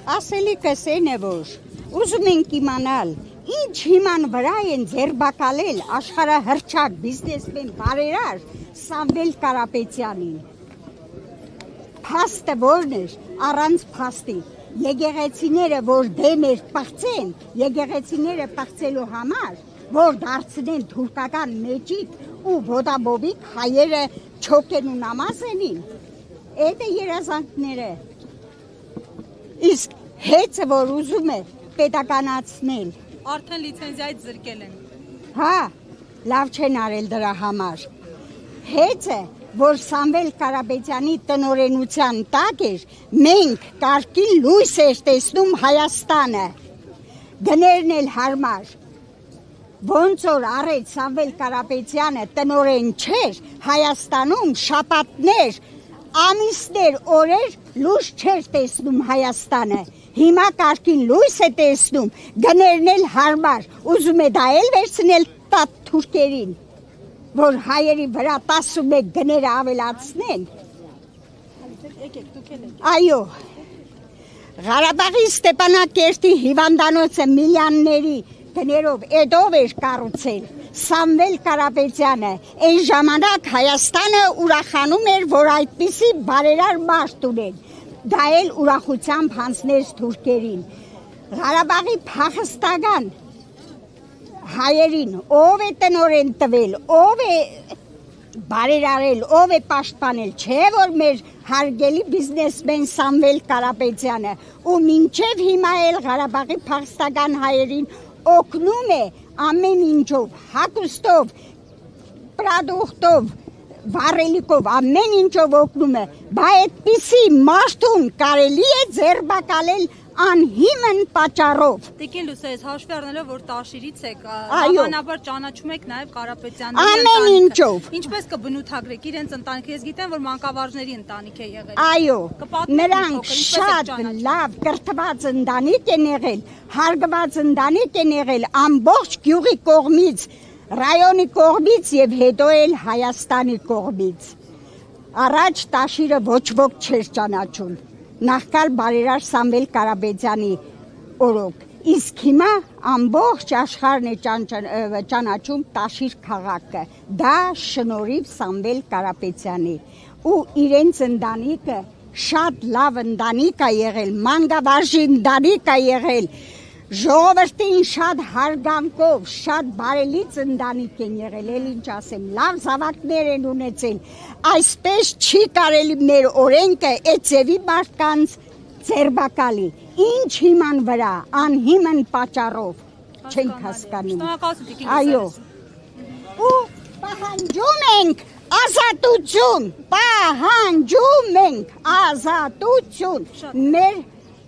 Ասելիքս այն է, որ ուզում ենք իմանալ, ինչ հիման վրա են ձերբակալել աշխարհահռչակ բիզնեսմեն բարերար Սամվել Կարապետյանին։ Փաստը որն էր, առանց փաստի, եկեղեցիները, որ դեմ էր պղծեն, եկեղեցիները պղծելու համար, որ դարձնեն թուրքական մեջիկ ու ոտաբոբիկ հայերը չոքեն ու նամազ ենին, այդ է երազանքները։ Իսկ հեծը, որ ուզում է պետականացնել, արդեն լիցենզիայից զրկել են։ Հա, լավ չեն արել դրա համար։ Հեծը, որ Սամվել Կարապետյանի տնօրենության տակ էր, մենք կարգին լույս էր տեսնում Հայաստանը, գներն էլ հարմար։ Ոնց որ առեց Սամվել Կարապետյանը տնօրեն չէր, Հայաստանում շաբաթներ, ամիսներ, օրեր լույս չէր տեսնում Հայաստանը։ Հիմա կարգին լույս է տեսնում, գներն էլ հարմար, ուզում է դա էլ վերցնել տատ թուրքերին, որ հայերի վրա 11 գները ավելացնեն։ Այո, Ղարաբաղի Ստեփանակերտի հիվանդանոցը միլիոնների գներով էդով էր կառուցել Սամվել Կարապետյանը, այն ժամանակ Հայաստանը ուրախանում էր, որ այդպիսի բարերար մարդ ունեն, դա էլ ուրախությամբ հանձնեց թուրքերին։ Ղարաբաղի փախստական հայերին ով է տնօրեն տվել, ով է բարերարել, ով է պաշտպանել, չէ որ մեր հարգելի բիզնեսմեն Սամվել Կարապետյանը, ու մինչև հիմա էլ Ղարաբաղի փախստական հայերին օգնում է ամեն ինչով, հագուստով, պրոդուկտով, վառելիքով, ամեն ինչով օգնում է, բա այդպիսի մարդուն կարելի է ձերբակալել անհիմն պատճառով։ Տիկին Լուսես, հաշվի առնելով, որ Տաշիրից եք, հավանաբար ճանաչում եք նաև Կարապետյանների ամեն ինչով։ Ինչպես կբնութագրեք իրենց ընտանիքը, ես գիտեմ, որ մանկավարժների ընտանիք է եղել։ Այո, նրանք շատ լավ կրթված ընտանիք են եղել, հարգված ընտանիք են եղել ամբողջ գյուղի կողմից, ռայոնի կողմից եւ հետո էլ Հայաստանի կողմից։ Առաջ Տաշիրը ոչ ոք չէր ճանաչում, նախքան բարերար Սամվել Կարապետյանի օրոք, իսկ հիմա ամբողջ աշխարհն է ճանաչում Տաշիր քաղաքը, դա շնորհիվ Սամվել Կարապետյանի, ու իրենց ընտանիքը շատ լավ ընտանիք է եղել, մանկավարժի ընտանիք է եղել, ժողովրդին շատ հարգանքով, շատ բարելից ընտանիք են եղել, էլ ինչ ասեմ, լավ զավակներ են ունեցել, այսպես չի կարելի մեր օրենքը այդ ձևի մարդկանց ձերբակալի, ինչ հիման վրա, անհիմն պատճառով, չենք հասկանում, այո, ու պահանջում ենք ազատություն, պահանջում ենք ազատություն, մեր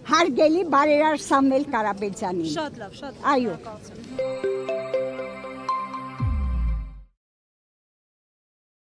հարգելի բարերար Սամվել Կարապետյանին։ Շատ լավ, շատ այո։